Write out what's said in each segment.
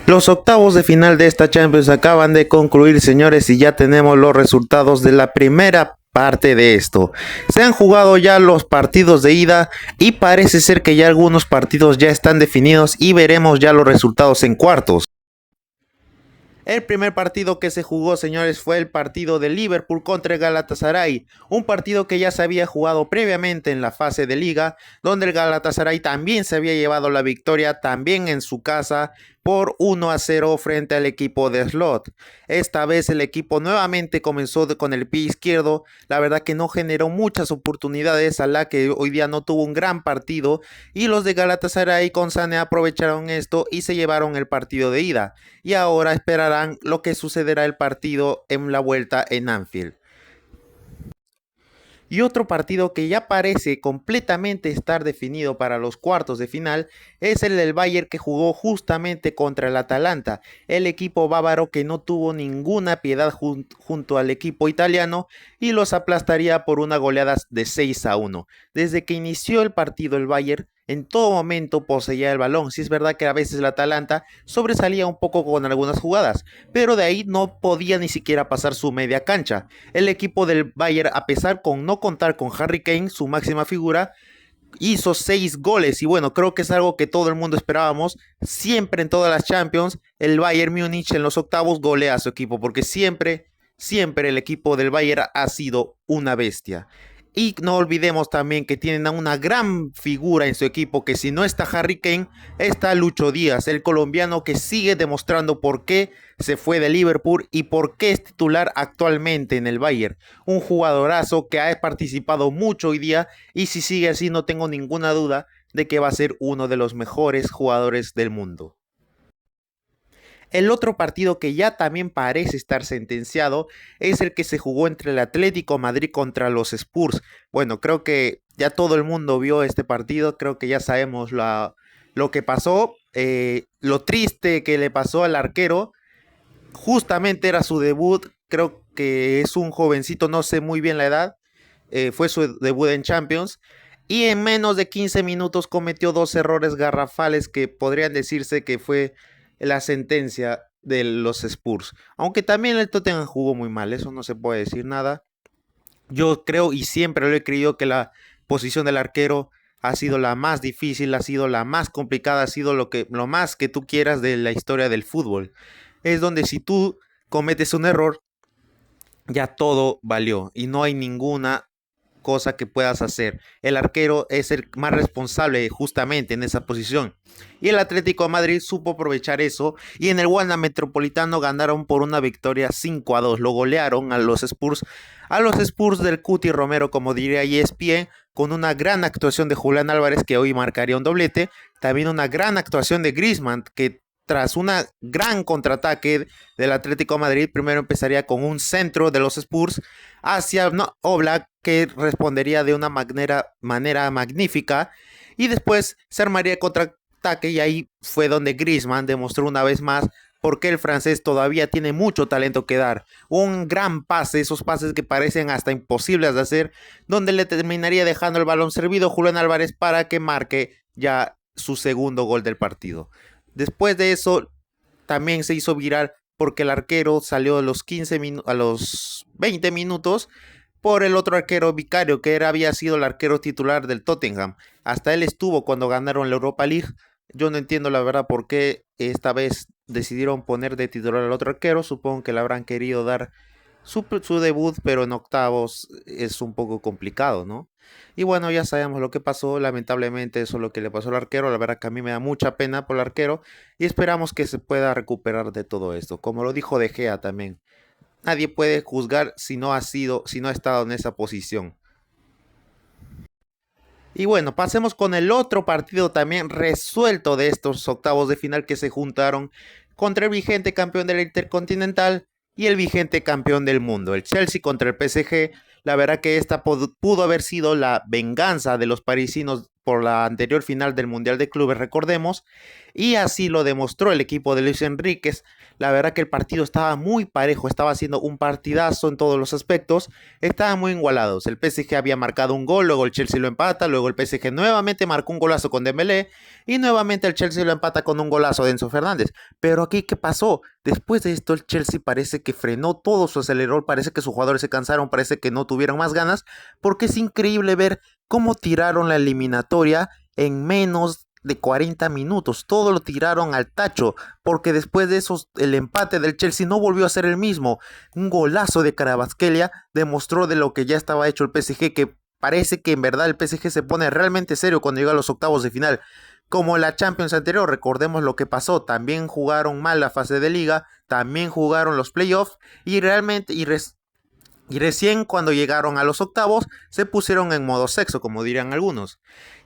Los octavos de final de esta Champions acaban de concluir, señores, y ya tenemos los resultados de la primera parte de esto. Se han jugado ya los partidos de ida y parece ser que ya algunos partidos ya están definidos y veremos ya los resultados en cuartos. El primer partido que se jugó, señores, fue el partido de Liverpool contra el Galatasaray, un partido que ya se había jugado previamente en la fase de liga, donde el Galatasaray también se había llevado la victoria, también en su casa, por 1-0 frente al equipo de Slot. Esta vez el equipo nuevamente comenzó con el pie izquierdo, la verdad que no generó muchas oportunidades, a la que hoy día no tuvo un gran partido, y los de Galatasaray con Sané aprovecharon esto y se llevaron el partido de ida, y ahora esperarán lo que sucederá el partido en la vuelta en Anfield. Y otro partido que ya parece completamente estar definido para los cuartos de final es el del Bayern, que jugó justamente contra el Atalanta, el equipo bávaro que no tuvo ninguna piedad junto al equipo italiano y los aplastaría por una goleada de 6-1. Desde que inició el partido el Bayern en todo momento poseía el balón. Sí es verdad que a veces el Atalanta sobresalía un poco con algunas jugadas, pero de ahí no podía ni siquiera pasar su media cancha. El equipo del Bayern, a pesar con no contar con Harry Kane, su máxima figura, hizo 6 goles y bueno, creo que es algo que todo el mundo esperábamos. Siempre en todas las Champions, el Bayern Múnich en los octavos golea a su equipo, porque siempre el equipo del Bayern ha sido una bestia. Y no olvidemos también que tienen a una gran figura en su equipo, que si no está Harry Kane, está Lucho Díaz, el colombiano que sigue demostrando por qué se fue de Liverpool y por qué es titular actualmente en el Bayern. Un jugadorazo que ha participado mucho hoy día y si sigue así no tengo ninguna duda de que va a ser uno de los mejores jugadores del mundo. El otro partido que ya también parece estar sentenciado es el que se jugó entre el Atlético Madrid contra los Spurs. Bueno, creo que ya todo el mundo vio este partido, creo que ya sabemos lo que pasó, lo triste que le pasó al arquero. Justamente era su debut, creo que es un jovencito, no sé muy bien la edad, fue su debut en Champions. Y en menos de 15 minutos cometió dos errores garrafales que podrían decirse que fue la sentencia de los Spurs. Aunque también el Tottenham jugó muy mal, eso no se puede decir nada. Yo creo y siempre lo he creído que la posición del arquero ha sido la más difícil, ha sido la más complicada, ha sido lo más que tú quieras de la historia del fútbol. Es donde si tú cometes un error, ya todo valió y no hay ninguna cosa que puedas hacer. El arquero es el más responsable justamente en esa posición. Y el Atlético de Madrid supo aprovechar eso y en el Wanda Metropolitano ganaron por una victoria 5-2. Lo golearon a los Spurs del Cuti Romero, como diría ESPN, con una gran actuación de Julián Álvarez, que hoy marcaría un doblete. También una gran actuación de Griezmann, que tras una gran contraataque del Atlético de Madrid, primero empezaría con un centro de los Spurs hacia Oblak, que respondería de una manera magnífica, y después se armaría contraataque y ahí fue donde Griezmann demostró una vez más porque el francés todavía tiene mucho talento que dar. Un gran pase, esos pases que parecen hasta imposibles de hacer, donde le terminaría dejando el balón servido a Julián Álvarez para que marque ya su segundo gol del partido. Después de eso, también se hizo viral porque el arquero salió a los 20 minutos por el otro arquero Vicario, que había sido el arquero titular del Tottenham. Hasta él estuvo cuando ganaron la Europa League. Yo no entiendo la verdad por qué esta vez decidieron poner de titular al otro arquero. Supongo que le habrán querido dar su debut, pero en octavos es un poco complicado, ¿no? Y bueno, ya sabemos lo que pasó, lamentablemente eso es lo que le pasó al arquero, la verdad que a mí me da mucha pena por el arquero y esperamos que se pueda recuperar de todo esto, como lo dijo De Gea también. Nadie puede juzgar si no ha estado en esa posición. Y bueno, pasemos con el otro partido también resuelto de estos octavos de final que se juntaron contra el vigente campeón del Intercontinental y el vigente campeón del mundo, el Chelsea contra el PSG. La verdad que esta pudo haber sido la venganza de los parisinos por la anterior final del Mundial de Clubes, recordemos, y así lo demostró el equipo de Luis Enríquez. La verdad que el partido estaba muy parejo, estaba haciendo un partidazo en todos los aspectos, estaban muy igualados. El PSG había marcado un gol, luego el Chelsea lo empata, luego el PSG nuevamente marcó un golazo con Dembélé y nuevamente el Chelsea lo empata con un golazo de Enzo Fernández. Pero aquí, ¿qué pasó? Después de esto el Chelsea parece que frenó todo, su aceleró, parece que sus jugadores se cansaron, parece que no tuvieron más ganas, porque es increíble ver cómo tiraron la eliminatoria en menos de 40 minutos, todo lo tiraron al tacho, porque después de eso el empate del Chelsea no volvió a ser el mismo. Un golazo de Kvaratskhelia demostró de lo que ya estaba hecho el PSG, que parece que en verdad el PSG se pone realmente serio cuando llega a los octavos de final. Como la Champions anterior, recordemos lo que pasó, también jugaron mal la fase de liga, también jugaron los playoffs y realmente y recién cuando llegaron a los octavos se pusieron en modo sexo, como dirían algunos.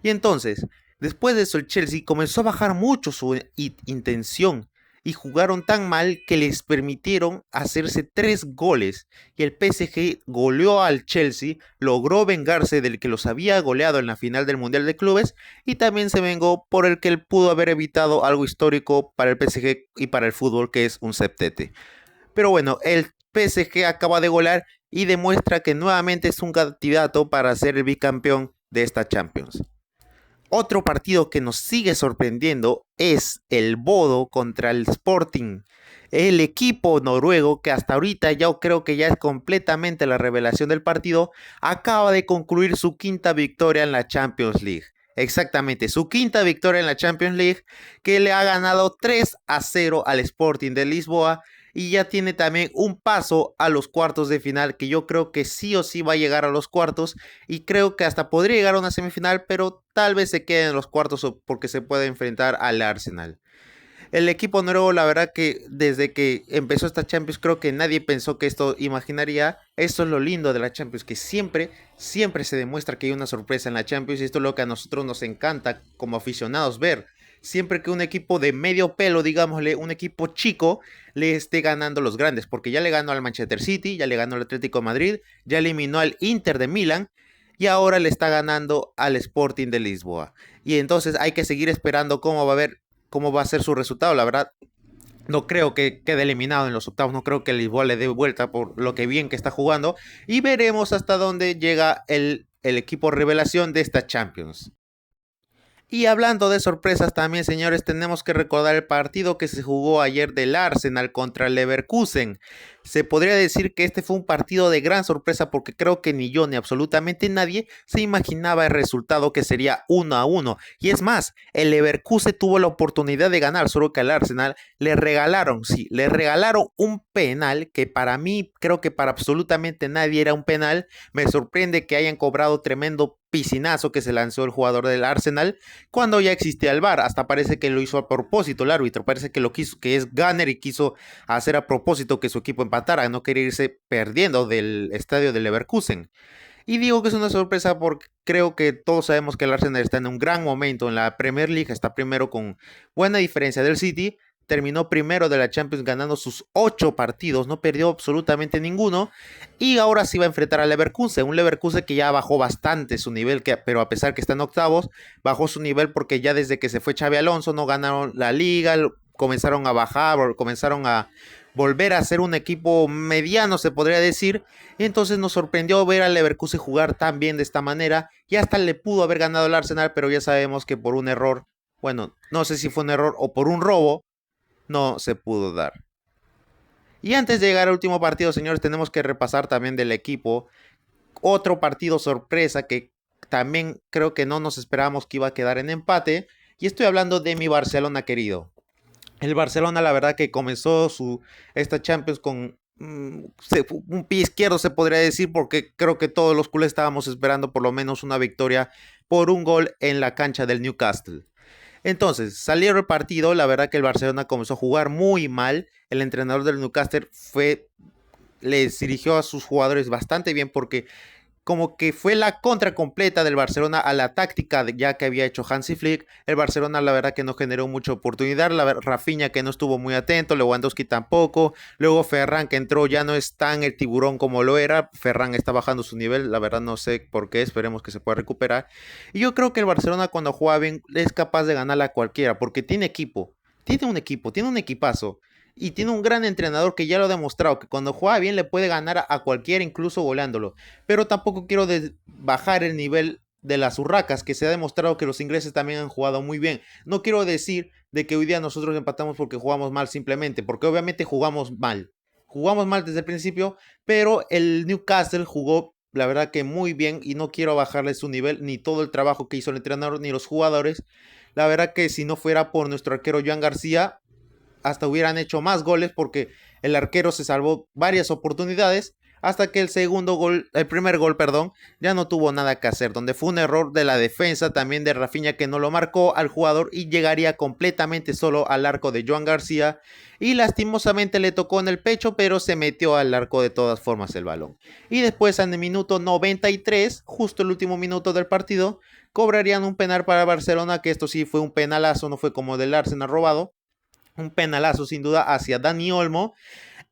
Y entonces, después de eso el Chelsea comenzó a bajar mucho su intención y jugaron tan mal que les permitieron hacerse 3 goles. Y el PSG goleó al Chelsea, logró vengarse del que los había goleado en la final del Mundial de Clubes y también se vengó por el que él pudo haber evitado algo histórico para el PSG y para el fútbol, que es un septete. Pero bueno, el PSG acaba de golear y demuestra que nuevamente es un candidato para ser el bicampeón de esta Champions. Otro partido que nos sigue sorprendiendo es el Bodo contra el Sporting. El equipo noruego, que hasta ahorita yo creo que ya es completamente la revelación del partido, acaba de concluir su quinta victoria en la Champions League. Exactamente, su quinta victoria en la Champions League, que le ha ganado 3-0 al Sporting de Lisboa y ya tiene también un paso a los cuartos de final, que yo creo que sí o sí va a llegar a los cuartos y creo que hasta podría llegar a una semifinal, pero tal vez se quede en los cuartos porque se puede enfrentar al Arsenal. El equipo noruego, la verdad que desde que empezó esta Champions, creo que nadie pensó que esto imaginaría. Esto es lo lindo de la Champions, que siempre se demuestra que hay una sorpresa en la Champions y esto es lo que a nosotros nos encanta como aficionados ver. Siempre que un equipo de medio pelo, digámosle, un equipo chico, le esté ganando los grandes, porque ya le ganó al Manchester City, ya le ganó al Atlético de Madrid, ya eliminó al Inter de Milán y ahora le está ganando al Sporting de Lisboa. Y entonces hay que seguir esperando cómo va a ser su resultado. La verdad, no creo que quede eliminado en los octavos, no creo que el Lisboa le dé vuelta por lo que bien que está jugando y veremos hasta dónde llega el equipo revelación de esta Champions. Y hablando de sorpresas también, señores, tenemos que recordar el partido que se jugó ayer del Arsenal contra el Leverkusen. Se podría decir que este fue un partido de gran sorpresa porque creo que ni yo ni absolutamente nadie se imaginaba el resultado, que sería 1-1. Y es más, el Leverkusen tuvo la oportunidad de ganar, solo que al Arsenal le regalaron un penal que para mí, creo que para absolutamente nadie era un penal. Me sorprende que hayan cobrado tremendo piscinazo que se lanzó el jugador del Arsenal cuando ya existía el VAR. Hasta parece que lo hizo a propósito el árbitro, parece que lo quiso, que es Gunner y quiso hacer a propósito que su equipo empatara, no quería irse perdiendo del estadio de Leverkusen. Y digo que es una sorpresa porque creo que todos sabemos que el Arsenal está en un gran momento en la Premier League, está primero con buena diferencia del City, terminó primero de la Champions ganando sus 8 partidos, no perdió absolutamente ninguno y ahora sí va a enfrentar al Leverkusen, un Leverkusen que ya bajó bastante su nivel, pero a pesar que está en octavos, bajó su nivel porque ya desde que se fue Xabi Alonso no ganaron la liga, comenzaron a bajar, comenzaron a volver a ser un equipo mediano, se podría decir, y entonces nos sorprendió ver al Leverkusen jugar tan bien de esta manera, y hasta le pudo haber ganado el Arsenal, pero ya sabemos que por un error, bueno, no sé si fue un error o por un robo, no se pudo dar. Y antes de llegar al último partido, señores, tenemos que repasar también del equipo otro partido sorpresa que también creo que no nos esperábamos que iba a quedar en empate, y estoy hablando de mi Barcelona querido. El Barcelona, la verdad que comenzó esta Champions con un pie izquierdo, se podría decir, porque creo que todos los culés estábamos esperando por lo menos una victoria por un gol en la cancha del Newcastle. Entonces, salió el partido, la verdad que el Barcelona comenzó a jugar muy mal. El entrenador del Newcastle les dirigió a sus jugadores bastante bien porque como que fue la contra completa del Barcelona a la táctica ya que había hecho Hansi Flick. El Barcelona la verdad que no generó mucha oportunidad, Rafinha que no estuvo muy atento, Lewandowski tampoco, luego Ferran que entró ya no es tan el tiburón como lo era, Ferran está bajando su nivel, la verdad no sé por qué, esperemos que se pueda recuperar. Y yo creo que el Barcelona cuando juega bien es capaz de ganarle a cualquiera, porque tiene equipo, tiene un equipazo. Y tiene un gran entrenador que ya lo ha demostrado, que cuando juega bien le puede ganar a cualquiera, incluso goleándolo. Pero tampoco quiero bajar el nivel de las urracas, que se ha demostrado que los ingleses también han jugado muy bien. No quiero decir de que hoy día nosotros empatamos porque jugamos mal simplemente, porque obviamente jugamos mal. Jugamos mal desde el principio, pero el Newcastle jugó la verdad que muy bien y no quiero bajarle su nivel, ni todo el trabajo que hizo el entrenador, ni los jugadores. La verdad que si no fuera por nuestro arquero Joan García, hasta hubieran hecho más goles porque el arquero se salvó varias oportunidades hasta que el primer gol, perdón, ya no tuvo nada que hacer, donde fue un error de la defensa, también de Rafinha que no lo marcó al jugador y llegaría completamente solo al arco de Joan García y lastimosamente le tocó en el pecho, pero se metió al arco de todas formas el balón. Y después en el minuto 93, justo el último minuto del partido, cobrarían un penal para Barcelona, que esto sí fue un penalazo, no fue como del Arsenal robado, un penalazo sin duda hacia Dani Olmo.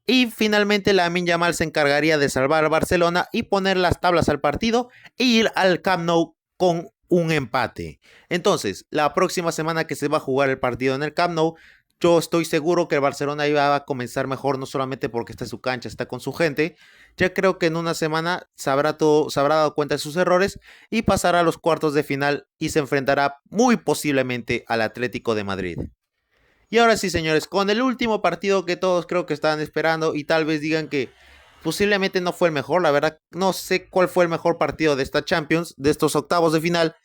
Y finalmente Lamine Yamal se encargaría de salvar a Barcelona y poner las tablas al partido e ir al Camp Nou con un empate. Entonces, la próxima semana que se va a jugar el partido en el Camp Nou, yo estoy seguro que el Barcelona iba a comenzar mejor, no solamente porque está en su cancha, está con su gente. Ya creo que en una semana se habrá dado cuenta de sus errores y pasará a los cuartos de final y se enfrentará muy posiblemente al Atlético de Madrid. Y ahora sí, señores, con el último partido que todos creo que estaban esperando y tal vez digan que posiblemente no fue el mejor, la verdad no sé cuál fue el mejor partido de esta Champions, de estos octavos de final,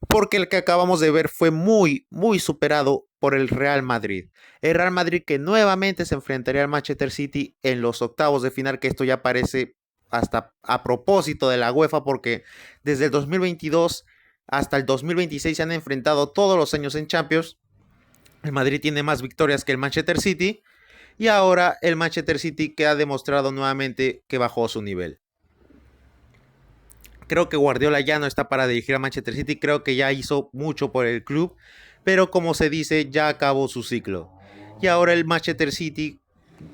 porque el que acabamos de ver fue muy, muy superado por el Real Madrid. El Real Madrid que nuevamente se enfrentaría al Manchester City en los octavos de final, que esto ya parece hasta a propósito de la UEFA, porque desde el 2022 hasta el 2026 se han enfrentado todos los años en Champions. El Madrid tiene más victorias que el Manchester City y ahora el Manchester City que ha demostrado nuevamente que bajó su nivel. Creo que Guardiola ya no está para dirigir a Manchester City, creo que ya hizo mucho por el club, pero como se dice, ya acabó su ciclo. Y ahora el Manchester City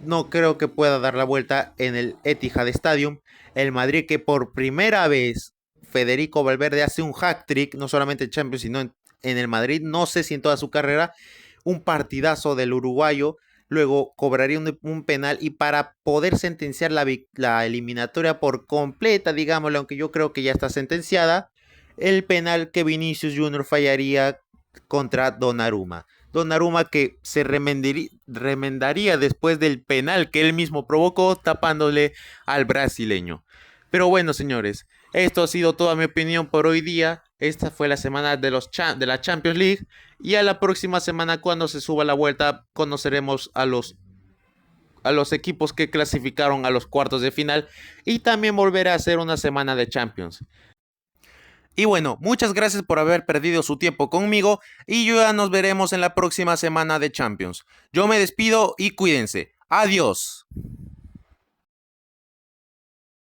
no creo que pueda dar la vuelta en el Etihad Stadium. El Madrid que por primera vez Federico Valverde hace un hat-trick, no solamente en Champions, sino en el Madrid, no sé si en toda su carrera, un partidazo del uruguayo, luego cobraría un penal y para poder sentenciar la eliminatoria por completa, digámoslo, aunque yo creo que ya está sentenciada, el penal que Vinicius Junior fallaría contra Donnarumma. Donnarumma que se remendaría después del penal que él mismo provocó tapándole al brasileño. Pero bueno, señores, esto ha sido toda mi opinión por hoy día. Esta fue la semana de la Champions League. Y a la próxima semana, cuando se suba la vuelta, conoceremos a los equipos que clasificaron a los cuartos de final. Y también volverá a ser una semana de Champions. Y bueno, muchas gracias por haber perdido su tiempo conmigo. Y ya nos veremos en la próxima semana de Champions. Yo me despido y cuídense. Adiós.